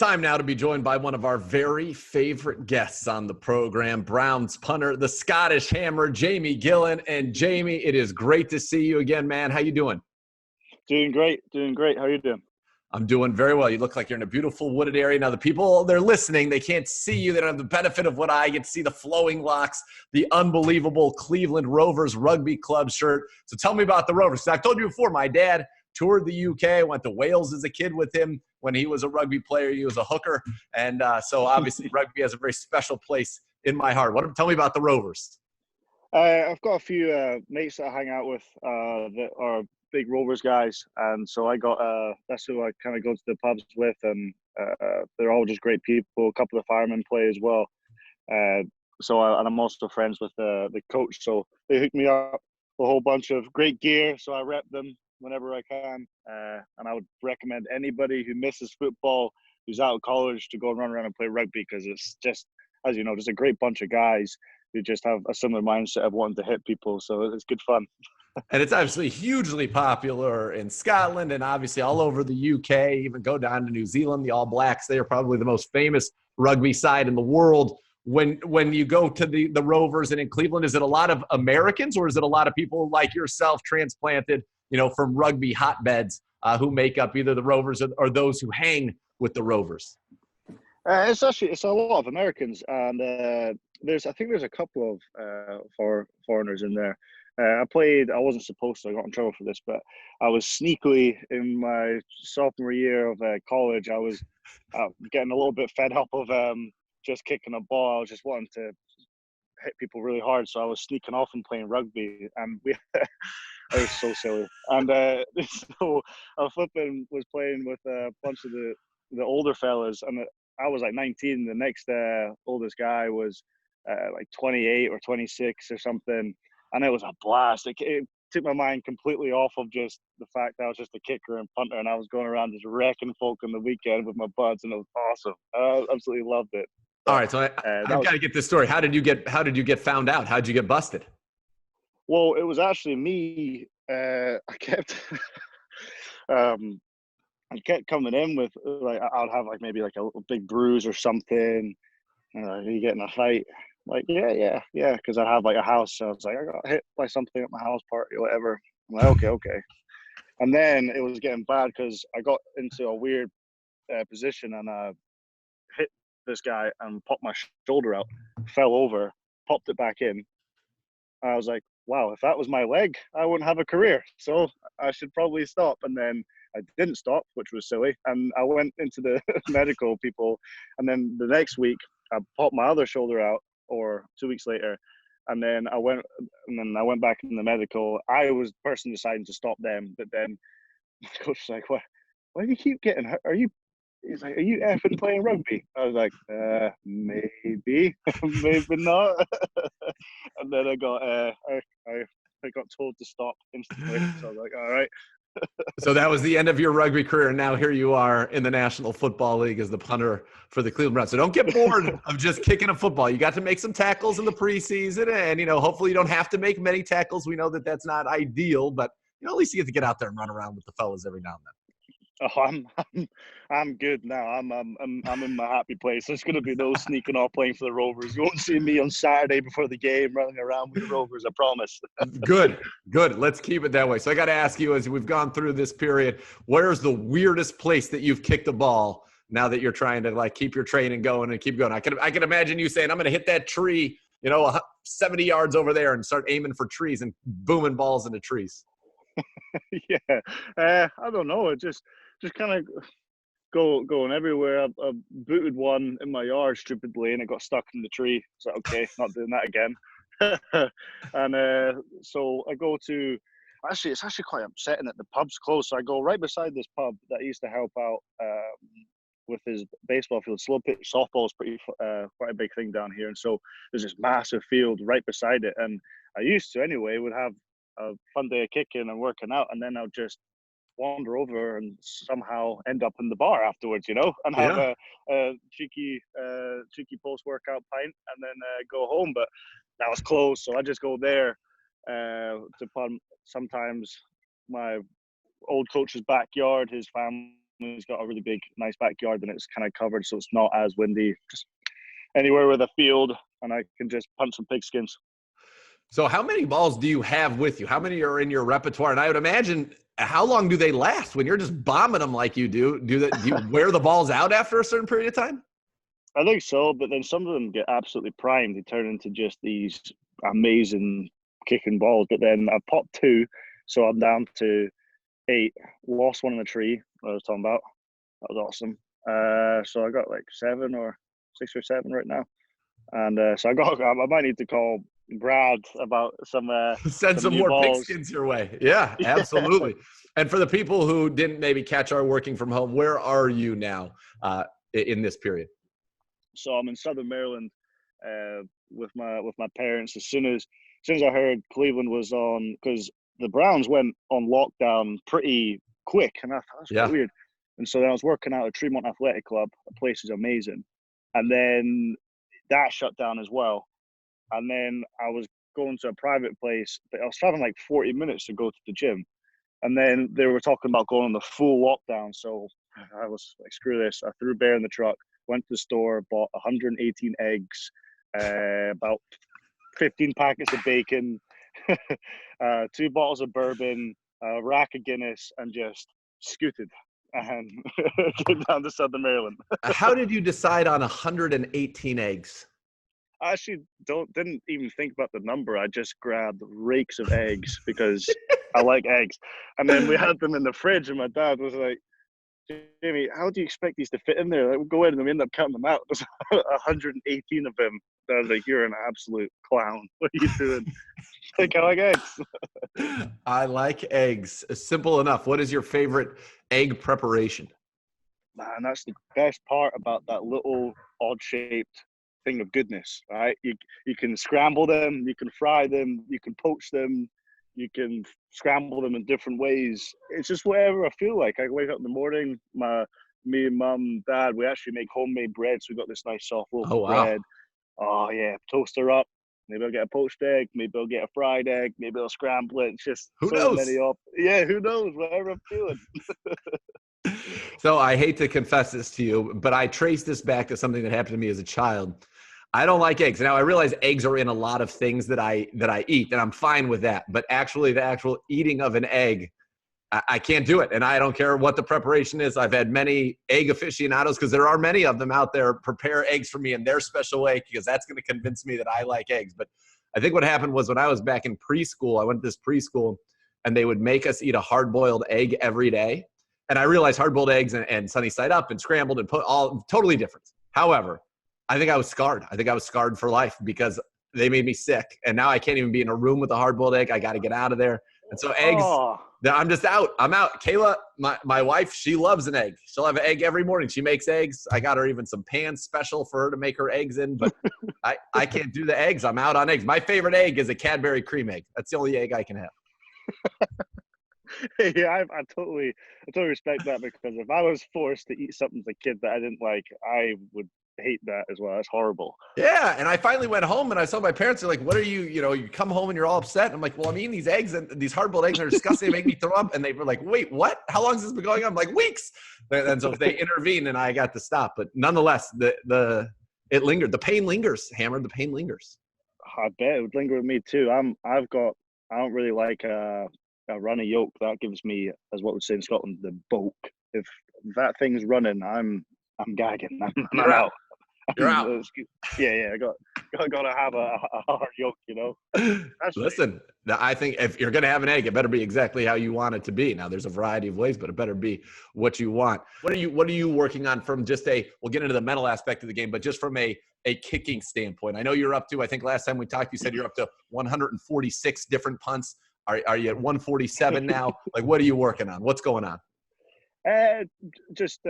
Time now to be joined by one of our very favorite guests on the program, Browns punter, the Scottish Hammer, Jamie Gillan. And Jamie, it is great to see you again, man. How you doing? Doing great. How are you doing? I'm doing very well. You look like you're in a beautiful wooded area. Now, the people, they're listening. They can't see you. They don't have the benefit of what I get to see, the flowing locks, the unbelievable Cleveland Rovers Rugby Club shirt. So tell me about the Rovers. I've told you before, my dad toured the UK, went to Wales as a kid with him when he was a rugby player. He was a hooker. And so obviously rugby has a very special place in my heart. Tell me about the Rovers. I've got a few mates that I hang out with that are big Rovers guys, and so I got that's who I kind of go to the pubs with, and they're all just great people. A couple of firemen play as well, and I'm also friends with the coach, so they hooked me up a whole bunch of great gear, so I rep them whenever I can, and I would recommend anybody who misses football, who's out of college, to go and run around and play rugby, because it's just, as you know, just a great bunch of guys who just have a similar mindset of wanting to hit people, so it's good fun. And it's obviously hugely popular in Scotland and obviously all over the UK, even go down to New Zealand. The All Blacks, they are probably the most famous rugby side in the world. When you go to the Rovers and in Cleveland, is it a lot of Americans or is it a lot of people like yourself transplanted, from rugby hotbeds who make up either the Rovers or those who hang with the Rovers? It's a lot of Americans, and I think there's a couple of foreigners in there. I wasn't supposed to, I got in trouble for this, but I was sneakily, in my sophomore year of college, I was getting a little bit fed up of just kicking a ball. I was just wanting to hit people really hard, so I was sneaking off and playing rugby, and I was so silly. And so I was playing with a bunch of the older fellas, and I was like 19. The next oldest guy was like 28 or 26 or something. And it was a blast. It took my mind completely off of just the fact that I was just a kicker and punter, and I was going around just wrecking folk on the weekend with my buds, and it was awesome. I absolutely loved it. All right, so I've got to get this story. How did you get found out? How did you get busted? Well, it was actually me. I kept coming in with, like, I'd have like maybe like a little big bruise or something. You get in a fight. Like, yeah, because I have like a house. So I was like, I got hit by something at my house party or whatever. I'm like, okay. And then it was getting bad because I got into a weird position, and I hit this guy and popped my shoulder out, fell over, popped it back in. I was like, wow, if that was my leg, I wouldn't have a career. So I should probably stop. And then I didn't stop, which was silly. And I went into the medical people. And then the next week, I popped my other shoulder out, or 2 weeks later, and then I went back in the medical. I was the person deciding to stop them, but then my coach was like, why do you keep getting hurt? He's like, are you effing playing rugby? I was like, maybe, maybe not. And then I got I got told to stop instantly. So I was like, all right. So that was the end of your rugby career, and now here you are in the National Football League as the punter for the Cleveland Browns. So don't get bored of just kicking a football. You got to make some tackles in the preseason, and hopefully you don't have to make many tackles. We know that that's not ideal, but at least you get to get out there and run around with the fellas every now and then. Oh, I'm good now. I'm in my happy place. There's going to be no sneaking off playing for the Rovers. You won't see me on Saturday before the game running around with the Rovers, I promise. Good. Let's keep it that way. So I got to ask you, as we've gone through this period, where's the weirdest place that you've kicked a ball now that you're trying to keep your training going and keep going? I can imagine you saying, I'm going to hit that tree, 70 yards over there, and start aiming for trees and booming balls into trees. Yeah, I don't know. It just kind of going everywhere. I booted one in my yard stupidly, and it got stuck in the tree. So okay, not doing that again. And so I go to. Actually, it's actually quite upsetting that the pub's closed. So I go right beside this pub that I used to help out with his baseball field. Slow pitch softball is quite a big thing down here, and so there's this massive field right beside it. And I used to anyway would have a fun day of kicking and working out, and then I'll just wander over and somehow end up in the bar afterwards, and have a cheeky post-workout pint, and then go home. But that was closed, so I just go there to punt. Sometimes my old coach's backyard, his family family's got a really big, nice backyard, and it's kind of covered, so it's not as windy. Just anywhere with a field, and I can just punch some pigskins. So how many balls do you have with you? How many are in your repertoire? And I would imagine, how long do they last when you're just bombing them like you do? Do you wear the balls out after a certain period of time? I think so, but then some of them get absolutely primed. They turn into just these amazing kicking balls. But then I popped 2, so I'm down to 8. Lost one in the tree I was talking about. That was awesome. So I got like 7 or 6 or 7 right now. And so I might need to call Brad about some Send some more balls. pigskins your way. Yeah, absolutely. And for the people who didn't maybe catch our working from home, where are you now in this period? So I'm in Southern Maryland with my parents. As soon as I heard Cleveland was on, because the Browns went on lockdown pretty quick, and I thought that's quite weird. And so then I was working out at Tremont Athletic Club. The place is amazing, and then that shut down as well. And then I was going to a private place, but I was traveling like 40 minutes to go to the gym. And then they were talking about going on the full lockdown. So I was like, screw this. I threw bear in the truck, went to the store, bought 118 eggs, about 15 packets of bacon, 2 bottles of bourbon, a rack of Guinness, and just scooted and came down to Southern Maryland. How did you decide on 118 eggs? I actually didn't even think about the number. I just grabbed rakes of eggs because I like eggs. And then we had them in the fridge, and my dad was like, Jamie, how do you expect these to fit in there? Like, we'll go in and we end up counting them out. There's 118 of them. I was like, you're an absolute clown. What are you doing? Like, I like eggs. I like eggs. Simple enough. What is your favorite egg preparation? Man, that's the best part about that little odd-shaped thing of goodness, right? You can scramble them, you can fry them, you can poach them, you can scramble them in different ways. It's just whatever I feel like. I wake up in the morning, me and mum, dad, we actually make homemade bread, so we got this nice soft loaf of bread. Oh yeah, toast her up. Maybe I'll get a poached egg, maybe I'll get a fried egg, maybe I'll scramble it. It's just who knows? Many up. Yeah, who knows? Whatever I'm feeling. So I hate to confess this to you, but I trace this back to something that happened to me as a child. I don't like eggs. Now I realize eggs are in a lot of things that I eat, and I'm fine with that. But actually, the actual eating of an egg, I can't do it. And I don't care what the preparation is. I've had many egg aficionados, because there are many of them out there, prepare eggs for me in their special way, because that's going to convince me that I like eggs. But I think what happened was when I was back in preschool, I went to this preschool, and they would make us eat a hard-boiled egg every day. And I realized hard-boiled eggs and sunny side up and scrambled and put all totally different. However, I think I was scarred. I think I was scarred for life, because they made me sick. And now I can't even be in a room with a hard-boiled egg. I got to get out of there. And so eggs, I'm just out. I'm out. Kayla, my wife, she loves an egg. She'll have an egg every morning. She makes eggs. I got her even some pans special for her to make her eggs in. But I can't do the eggs. I'm out on eggs. My favorite egg is a Cadbury cream egg. That's the only egg I can have. Yeah, I totally respect that, because if I was forced to eat something as a kid that I didn't like, I would hate that as well. That's horrible. Yeah, and I finally went home and I saw my parents. They're like, "What are you? You come home and you're all upset." And I'm like, "Well, I'm eating these eggs, and these hard-boiled eggs are disgusting. They make me throw up." And they were like, "Wait, what? How long has this been going on?" I'm like, "Weeks." And so they intervened, and I got to stop. But nonetheless, it lingered. The pain lingers. Hammer, the pain lingers. I bet it would linger with me too. I don't really like a runny yolk. That gives me, as what we'd say in Scotland, the bulk. If that thing's running, I'm gagging. I'm out. You're out. Yeah. I gotta have a hard yolk, Listen, I think if you're gonna have an egg, it better be exactly how you want it to be. Now, there's a variety of ways, but it better be what you want. What are you working on from just we'll get into the mental aspect of the game, but just from a kicking standpoint? I know you're up to, I think last time we talked, you said you're up to 146 different punts. Are you at 147 now? Like, what are you working on? What's going on? Just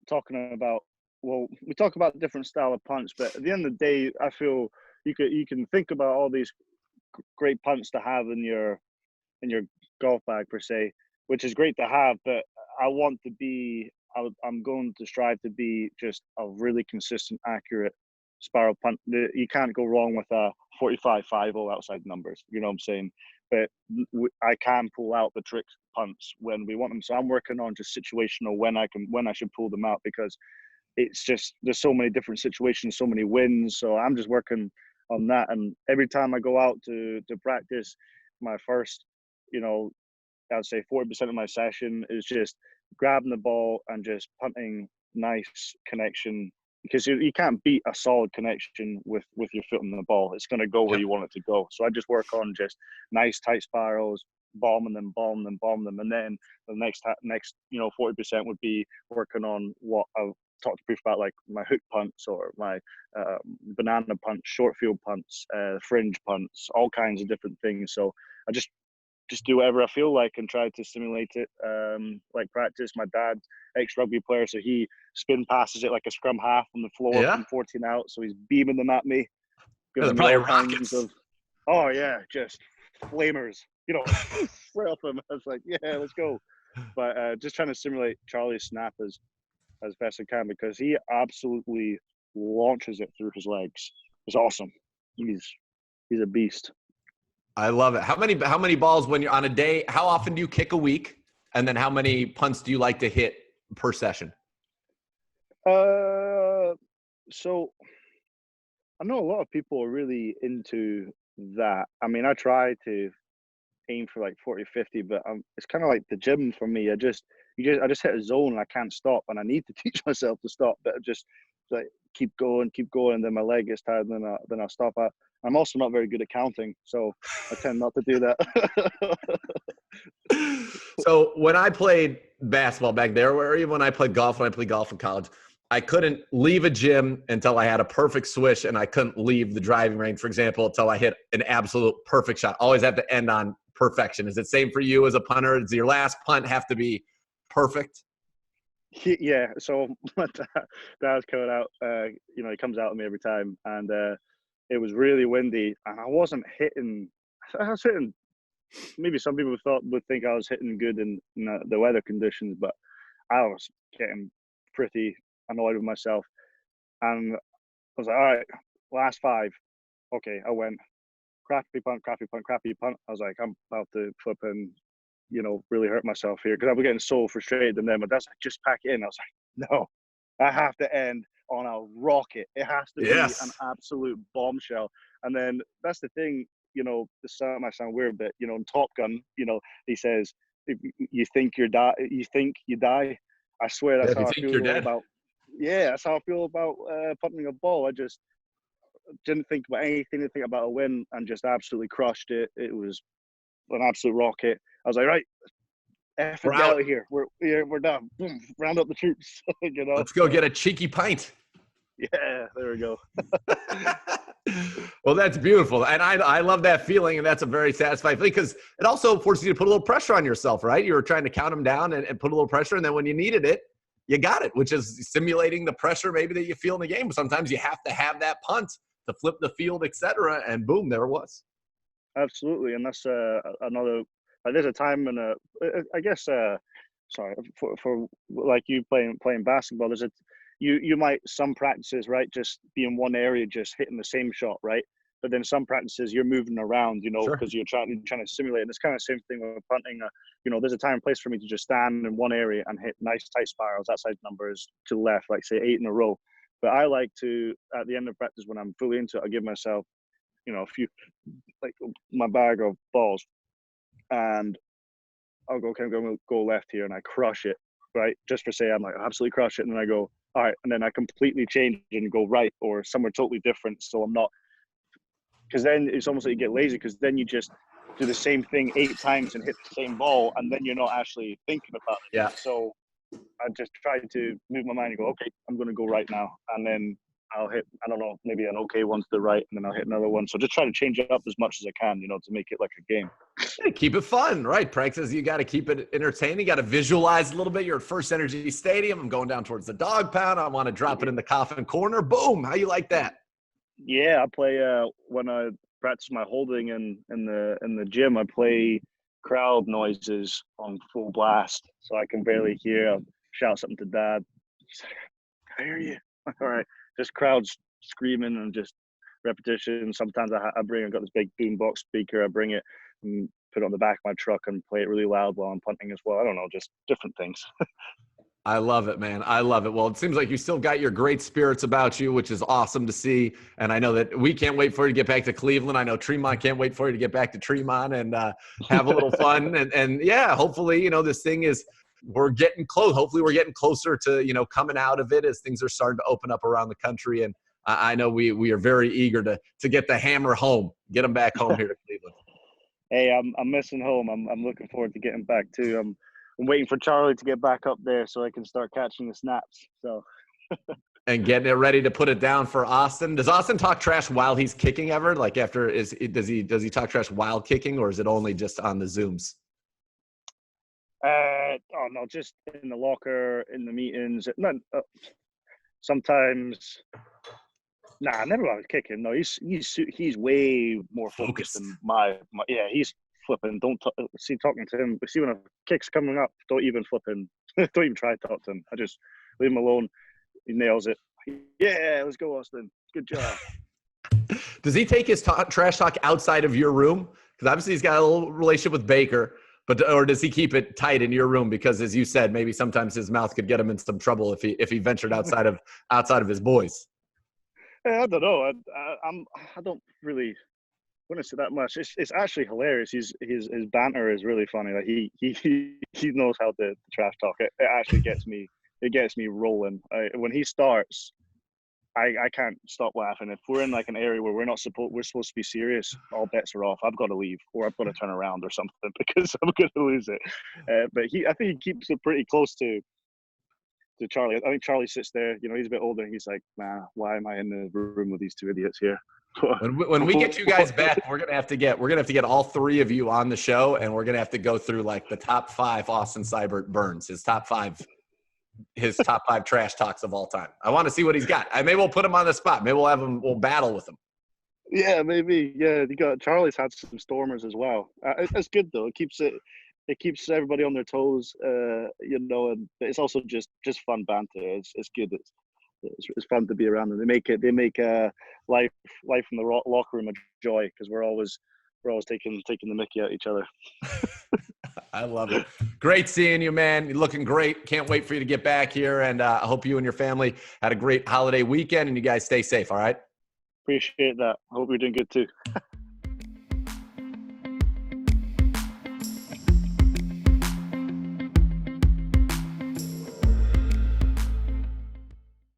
talking about. Well, we talk about different style of punts, but at the end of the day, I feel you can think about all these great punts to have in your golf bag per se, which is great to have. But I'm going to strive to be just a really consistent, accurate spiral punt. You can't go wrong with a 45-50 outside numbers. You know what I'm saying? but I can pull out the trick punts when we want them. So I'm working on just situational when I should pull them out, because it's just there's so many different situations, so many wins. So I'm just working on that. And every time I go out to practice, my first, I'd say 40% of my session is just grabbing the ball and just punting nice connection, because you can't beat a solid connection with your foot on the ball. It's going to go where Yep. you want it to go. So I just work on just nice tight spirals, bombing them, and then the next 40% would be working on what I've talked to Proof about, like my hook punts or my banana punts, short field punts, fringe punts, all kinds of different things. So I just do whatever I feel like and try to simulate it. Like practice, my dad, ex-rugby player, so he spin passes it like a scrum half on the floor Yeah. from 14 out. So he's beaming them at me, They're giving me probably all kinds rockets. of, oh yeah, just flamers, straight up him. I was like, yeah, let's go. But just trying to simulate Charlie's snap as best I can, because he absolutely launches it through his legs. It's awesome. He's a beast. I love it. How many balls when you're on a day? How often do you kick a week? And then how many punts do you like to hit per session? So I know a lot of people are really into that. I mean, I try to aim for like 40, 50, but it's kind of like the gym for me. I just hit a zone and I can't stop, and I need to teach myself to stop, but I just like keep going, and then my leg gets tired, and then I'll stop. I'm also not very good at counting, so I tend not to do that. So when I played basketball back there, or even when I played golf in college, I couldn't leave a gym until I had a perfect swish, and I couldn't leave the driving range, for example, until I hit an absolute perfect shot. Always have to end on perfection. Is it same for you as a punter? Does your last punt have to be perfect? Yeah, so my dad's coming out. He comes out at me every time, and it was really windy, and I wasn't hitting. I was hitting. Maybe some people would think I was hitting good in the weather conditions, but I was getting pretty annoyed with myself, and I was like, all right, last five. Okay, I went crappy punt, crappy punt, crappy punt. I was like, I'm about to flip and really hurt myself here, because I was getting so frustrated. And then my dad's like, just pack it in. I was like, no, I have to end on a rocket. It has to be an Yes. absolute bombshell. And then that's the thing, this might sound weird, but in Top Gun, he says, if you think you die. I swear Yeah, that's if you how I think you're feel dead. about. Yeah, that's how I feel about punting a ball. I just didn't think about anything, didn't think about a win, and just absolutely crushed it. It was an absolute rocket. I was like, right, F We're it, get out. out of here. We're done. Boom, round up the troops. Let's go So get a cheeky pint. yeah, there we go. Well, that's beautiful. And I love that feeling. And that's a very satisfying feeling, because it also forces you to put a little pressure on yourself, right? You were trying to count them down and put a little pressure. And then when you needed it, you got it, which is simulating the pressure maybe that you feel in the game. Sometimes you have to have that punt to flip the field, etc. And boom, there it was. Absolutely, and that's another. There's a time when I guess sorry for like you playing basketball. You might some practices, right, just be in one area just hitting the same shot, right, but then some practices you're moving around, Sure. because you're trying to simulate. And it's kind of the same thing with punting. There's a time and place for me to just stand in one area and hit nice tight spirals, outside numbers to the left, like say 8 in a row. But I like to, at the end of practice, when I'm fully into it, I give myself a few, like my bag of balls, and I'll go, okay, I'm going to go left here, and I crush it, right? Just for say, I'm like, absolutely crush it. And then I go, all right. And then I completely change and go right or somewhere totally different. So I'm not, because then it's almost like you get lazy, because then you just do the same thing 8 times and hit the same ball, and then you're not actually thinking about it. Yeah. So I just try to move my mind and go, okay, I'm going to go right now. And then I'll hit, I don't know, maybe an okay one to the right, and then I'll hit another one. So just try to change it up as much as I can, to make it like a game. Hey, keep it fun, right? Practice, you got to keep it entertaining. You got to visualize a little bit. You're at First Energy Stadium. I'm going down towards the dog pound. I want to drop it in the coffin corner. Boom. How you like that? Yeah, I play when I practice my holding in the gym. I play crowd noises on full blast, so I can barely hear. I'll shout something to Dad. He's like, "I hear you." All right, just crowds screaming and just repetition. Sometimes I got this big boombox speaker. I bring it and put it on the back of my truck and play it really loud while I'm punting as well. I don't know, just different things. I love it, man. I love it. Well, it seems like you still got your great spirits about you, which is awesome to see. And I know that we can't wait for you to get back to Cleveland. I know Tremont can't wait for you to get back to Tremont and have a little fun. And yeah, hopefully, you know, this thing is, we're getting close. Hopefully we're getting closer to, you know, coming out of it as things are starting to open up around the country. And I know we are very eager to get the hammer home, get them back home here to Cleveland. Hey, I'm missing home. I'm looking forward to getting back too. I'm waiting for Charlie to get back up there so I can start catching the snaps. So and getting it ready to put it down for Austin. Does Austin talk trash while he's kicking ever? Like does he talk trash while kicking, or is it only just on the Zooms? Oh no, just in the locker, in the meetings. Not sometimes. Nah, never while I was kicking. No, he's way more focused than my. Yeah, he's flipping. Talking to him. See when a kick's coming up, don't even flipping. Don't even try to talk to him. I just leave him alone. He nails it. Yeah, let's go, Austin. Good job. Does he take his trash talk outside of your room? Because obviously he's got a little relationship with Baker, or does he keep it tight in your room? Because as you said, maybe sometimes his mouth could get him in some trouble if he ventured outside of his boys. I don't know. I don't really want to say that much. It's actually hilarious. His banter is really funny. Like he knows how to trash talk. It actually gets me. It gets me rolling. When he starts, I can't stop laughing. If we're in like an area where we're supposed to be serious, all bets are off. I've got to leave, or I've got to turn around or something because I'm going to lose it. But I think he keeps it pretty close to Charlie. I think Charlie sits there, you know, he's a bit older, and he's like, nah, why am I in the room with these two idiots here? When we get you guys back, we're gonna have to get all three of you on the show, and we're gonna have to go through like the top 5 Austin Seibert burns, his top five trash talks of all time. I want to see what he's got. Maybe we'll put him on the spot. Maybe we'll battle with him. Yeah, maybe. Yeah, Charlie's had some stormers as well. It's good though. It keeps everybody on their toes, you know, and it's also just fun banter. It's good. It's fun to be around them. They make life in the locker room a joy because we're always taking the mickey out of each other. I love it. Great seeing you, man. You're looking great. Can't wait for you to get back here, and I hope you and your family had a great holiday weekend, and you guys stay safe. All right. Appreciate that. I hope you're doing good too.